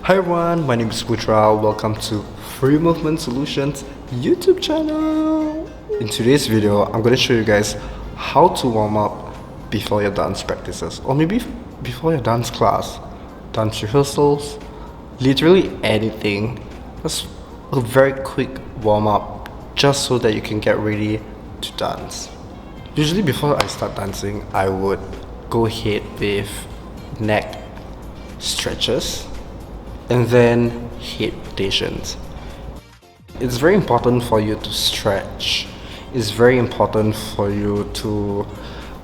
Hi everyone, my name is Putra. Welcome to Free Movement Solutions YouTube channel. In today's video, I'm going to show you guys how to warm up before your dance practices, or maybe before your dance class, dance rehearsals, literally anything. Just a very quick warm up just so that you can get ready to dance. Usually before I start dancing, I would go ahead with neck stretches and then head rotations. It's very important for you to stretch. It's very important for you to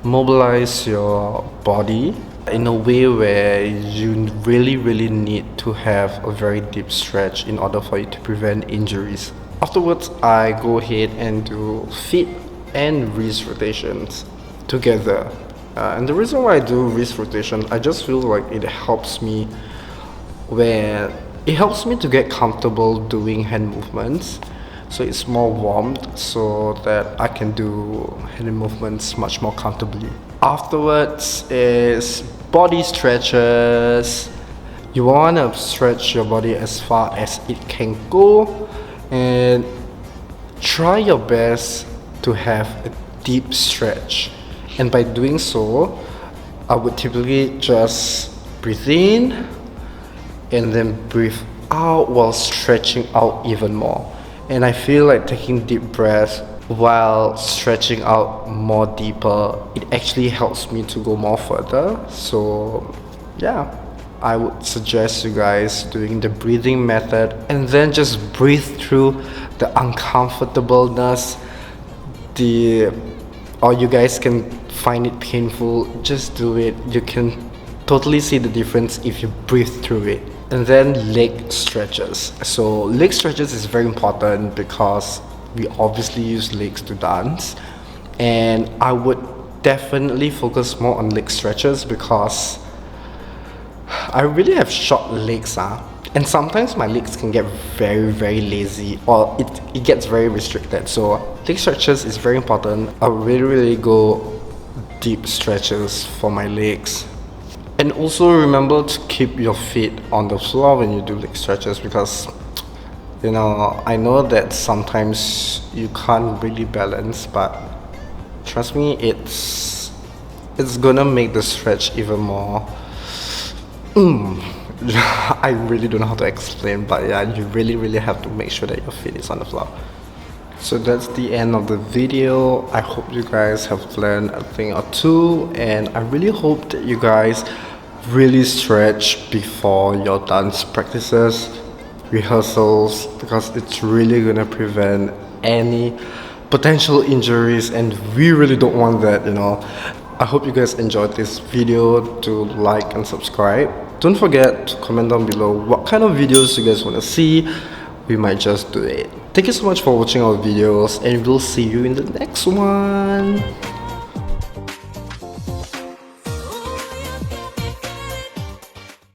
mobilize your body in a way where you really need to have a very deep stretch in order for you to prevent injuries. Afterwards, I go ahead and do feet and wrist rotations together. And the reason why I do wrist rotation, I just feel like it helps me to get comfortable doing hand movements, so it's more warmed so that I can do hand movements much more comfortably. Afterwards is body stretches. You want to stretch your body as far as it can go and try your best to have a deep stretch, and by doing so I would typically just breathe in and then breathe out while stretching out even more. And I feel like taking deep breaths while stretching out more deeper, it actually helps me to go more further. So yeah, I would suggest you guys doing the breathing method and then just breathe through the uncomfortableness, or you guys can find it painful, just do it. You can totally see the difference if you breathe through it. And then leg stretches. So leg stretches is very important because we obviously use legs to dance, and I would definitely focus more on leg stretches because I really have short legs, and sometimes my legs can get very lazy, or it gets very restricted. So leg stretches is very important. I really go deep stretches for my legs. And also remember to keep your feet on the floor when you do leg stretches, because I know that sometimes you can't really balance, but trust me, it's gonna make the stretch even more I really don't know how to explain, but yeah, you really have to make sure that your feet is on the floor. So that's the end of the video. I hope you guys have learned a thing or two, and I really hope that you guys really stretch before your dance practices, rehearsals, because it's really gonna prevent any potential injuries, and we really don't want that. I hope you guys enjoyed this video. Do like and subscribe. Don't forget to comment down below what kind of videos you guys want to see. We might just do it. Thank you so much for watching our videos, and we'll see you in the next one.